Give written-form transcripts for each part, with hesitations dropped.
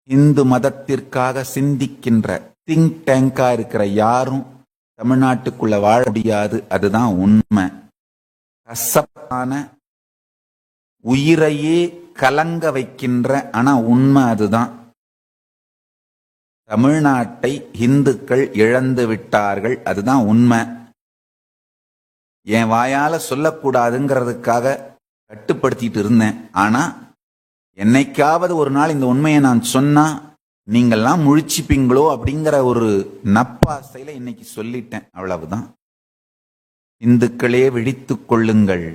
இந்து மதத்திற்காக சிந்திக்கின்ற திங்க் டேங்கா இருக்கிற யாரும் தமிழ்நாட்டுக்குள்ள வாழ முடியாது. அதுதான் உண்மை. கசப்பான உயிரையே கலங்க வைக்கின்ற ஆனா உண்மை அதுதான். தமிழ்நாட்டை இந்துக்கள் இழந்து விட்டார்கள். அதுதான் உண்மை. என் வாயால சொல்லக்கூடாதுங்கிறதுக்காக கட்டுப்படுத்திட்டு இருந்தேன். ஆனா என்னைக்காவது ஒரு நாள் இந்த உண்மையை நான் சொன்னா நீங்கள்லாம் முழிச்சுப்பீங்களோ அப்படிங்கிற ஒரு நப்பாசையில இன்னைக்கு சொல்லிட்டேன். அவ்வளவுதான். இந்துக்களே விழித்துக் கொள்ளுங்கள்.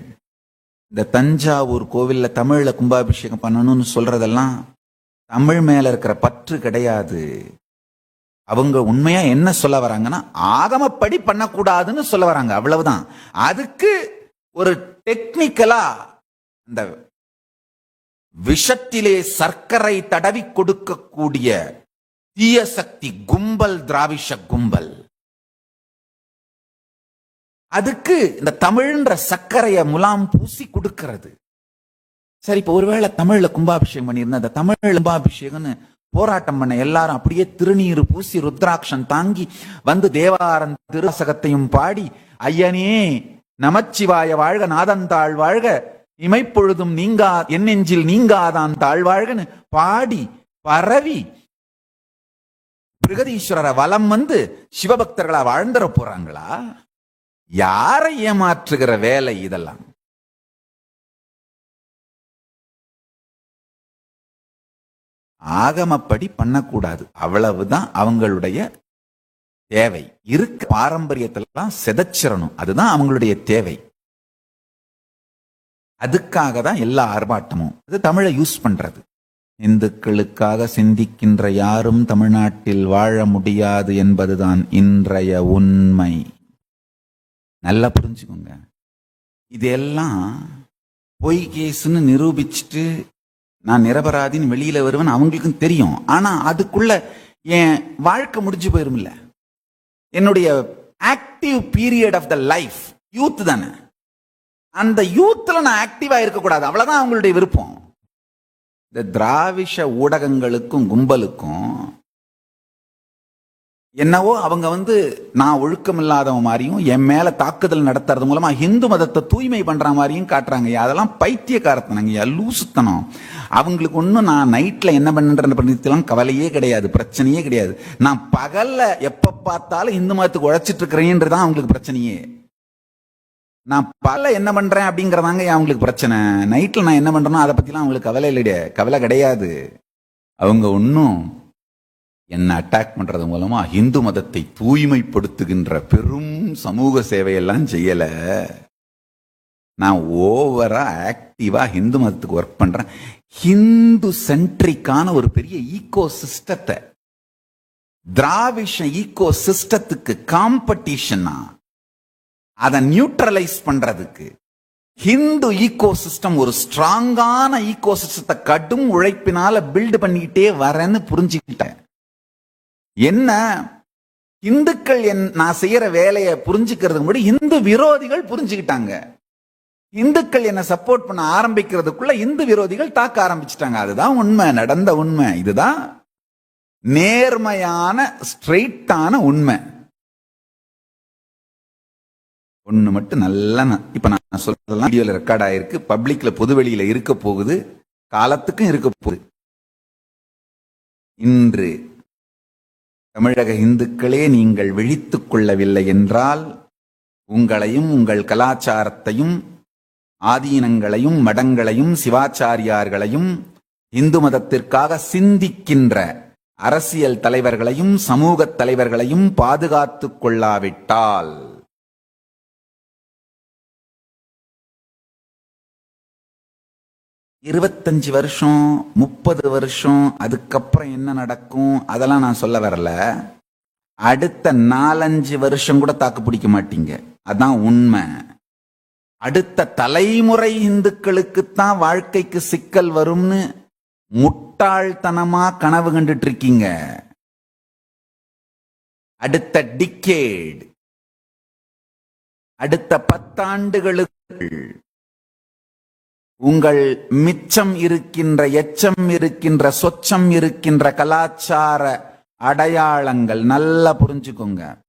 இந்த தஞ்சாவூர் கோவில்ல தமிழ்ல கும்பாபிஷேகம் பண்ணணும்னு சொல்றதெல்லாம் தமிழ் மேல இருக்கிற பற்று கிடையாது. அவங்க உண்மையா என்ன சொல்ல வராங்கன்னா ஆகமப்படி பண்ணக்கூடாதுன்னு சொல்ல வராங்க. அவ்வளவுதான். அதுக்கு ஒரு டெக்னிக்கலா இந்த விஷத்திலே சர்க்கரை தடவி கொடுக்கக்கூடிய தீய சக்தி கும்பல், திராவிஷ கும்பல், அதுக்கு இந்த தமிழ்ன்ற சர்க்கரைய முலாம் பூசி கொடுக்கிறது. சரி, இப்ப ஒருவேளை தமிழ்ல கும்பாபிஷேகம் பண்ணியிருந்தா அந்த தமிழ் கும்பாபிஷேகம்னு போராட்டம் பண்ண எல்லாரும் அப்படியே திருநீர் பூசி ருத்ராட்சம் தாங்கி வந்து தேவாரம் திருவாசகத்தையும் பாடி ஐயனே நமச்சிவாய வாழ்க நாதந்தாள் வாழ்க இமைப்பொழுதும் நீங்கா என் நெஞ்சில் நீங்காதான் தாழ்வாழ்கன்னு பாடி பரவி பிரகதீஸ்வரரை வலம் வந்து சிவபக்தர்களா வாழ்ந்துட போறாங்களா? யாரை ஏமாற்றுகிற வேலை இதெல்லாம்? ஆகமப்படி பண்ணக்கூடாது. அவ்வளவுதான் அவங்களுடைய தேவை. இருக்க பாரம்பரியத்திலாம் செதச்சிடணும். அதுதான் அவங்களுடைய தேவை. அதுக்காக தான் எல்லா ஆர்ப்பாட்டமும். அது தமிழை யூஸ் பண்றது. இந்துக்களுக்காக சிந்திக்கின்ற யாரும் தமிழ்நாட்டில் வாழ முடியாது என்பதுதான் இன்றைய உண்மை. நல்லா புரிஞ்சுக்கோங்க. இதெல்லாம் பொய் கேஸ்ன்னு நிரூபிச்சுட்டு நான் நிரபராதின்னு வெளியில வருவேன் அவங்களுக்கும் தெரியும். ஆனா அதுக்குள்ள என் வாழ்க்கை முடிஞ்சு போயிருமில்ல. என்னுடைய active period of the life youth தானே. அந்த யூத்ல நான் ஆக்டிவா இருக்கக்கூடாது. அவ்வளவுதான் அவங்களுடைய விருப்பம். இந்த திராவிஷ ஊடகங்களுக்கும் கும்பலுக்கும் என்னவோ அவங்க நான் ஒழுக்கம் இல்லாதவன் மாதிரியும் என் மேல தாக்குதல் நடத்துறது மூலமா இந்து மதத்தை தூய்மை பண்ற மாதிரியும் காட்டுறாங்க. அதெல்லாம் பைத்தியக்காரத்தனங்க, லூசுத்தனம். அவங்களுக்கு ஒன்றும் நான் நைட்ல என்ன பண்றேன் கவலையே கிடையாது, பிரச்சனையே கிடையாது. நான் பகல்ல எப்ப பார்த்தாலும் இந்து மதத்துக்கு உழைச்சிட்டு இருக்கிறேன்றதான் அவங்களுக்கு பிரச்சனையே. நான் பல என்ன பண்றேன் அப்படிங்கறதாங்க அவங்களுக்கு பிரச்சனை. நைட்ல நான் என்ன பண்றேனோ அதை பத்திலாம் அவங்களுக்கு கவலை கிடையாது. அவங்க ஒன்னும் என்ன அட்டாக் பண்றது மூலமா இந்து மதத்தை தூய்மைப்படுத்துகின்ற பெரும் சமூக சேவையெல்லாம் செய்யல. நான் ஓவரா ஆக்டிவா இந்து மதத்துக்கு ஒர்க் பண்றேன். ஹிந்து சென்ட்ரிக்கான ஒரு பெரிய ஈகோ சிஸ்டத்தை, திராவிஷ ஈகோ சிஸ்டத்துக்கு காம்படிஷனா அதை நியூட்ரலைஸ் பண்றதுக்கு ஹிந்து ஈகோ சிஸ்டம் ஒரு ஸ்ட்ராங்கான ஈகோ சிஸ்டத்தை கடும் உழைப்பினால பில்டு பண்ணிக்கிட்டே வரேன்னு புரிஞ்சுக்கிட்டேன். என்ன இந்துக்கள் நான் செய்யற வேலையை புரிஞ்சுக்கிறதுக்கு முன்னாடி இந்து விரோதிகள் புரிஞ்சுக்கிட்டாங்க. இந்துக்கள் என்ன சப்போர்ட் பண்ண ஆரம்பிக்கிறதுக்குள்ள இந்து விரோதிகள் தாக்க ஆரம்பிச்சிட்டாங்க. அதுதான் உண்மை, நடந்த உண்மை. இதுதான் நேர்மையான ஸ்ட்ரெயிட்டான உண்மை. ஒண்ணு மட்டும் நல்லா இப்ப நான் சொல்றதெல்லாம் வீடியோல ரெக்கார்ட் ஆயிருக்கு, பப்ளிக்ல பொதுவெளியில இருக்க போகுது, காலத்துக்கும் இருக்க போகுது. இன்று தமிழக இந்துக்களே நீங்கள் விழித்துக் கொள்ளவில்லை என்றால் உங்களையும் உங்கள் கலாச்சாரத்தையும் ஆதீனங்களையும் மடங்களையும் சிவாச்சாரியார்களையும் இந்து மதத்திற்காக சிந்திக்கின்ற அரசியல் தலைவர்களையும் சமூக தலைவர்களையும் பாதுகாத்துக் கொள்ளாவிட்டால் 25 வருஷம் 30 வருஷம் அதுக்கப்புறம் என்ன நடக்கும் அதெல்லாம் நான் சொல்ல வரல. அடுத்த 4-5 வருஷம் கூட தாக்கு பிடிக்க மாட்டீங்க. அதான் உண்மை. அடுத்த தலைமுறை இந்துக்களுக்குத்தான் வாழ்க்கைக்கு சிக்கல் வரும்னு முட்டாள்தனமா கனவு கண்டுட்டு இருக்கீங்க. அடுத்த டிகேட், அடுத்த 10 ஆண்டுகளுக்கு உங்கள் மிச்சம் இருக்கின்ற, எச்சம் இருக்கின்ற, சொச்சம் இருக்கின்ற கலாச்சார அடையாளங்கள் நல்லா புரிஞ்சுக்கோங்க.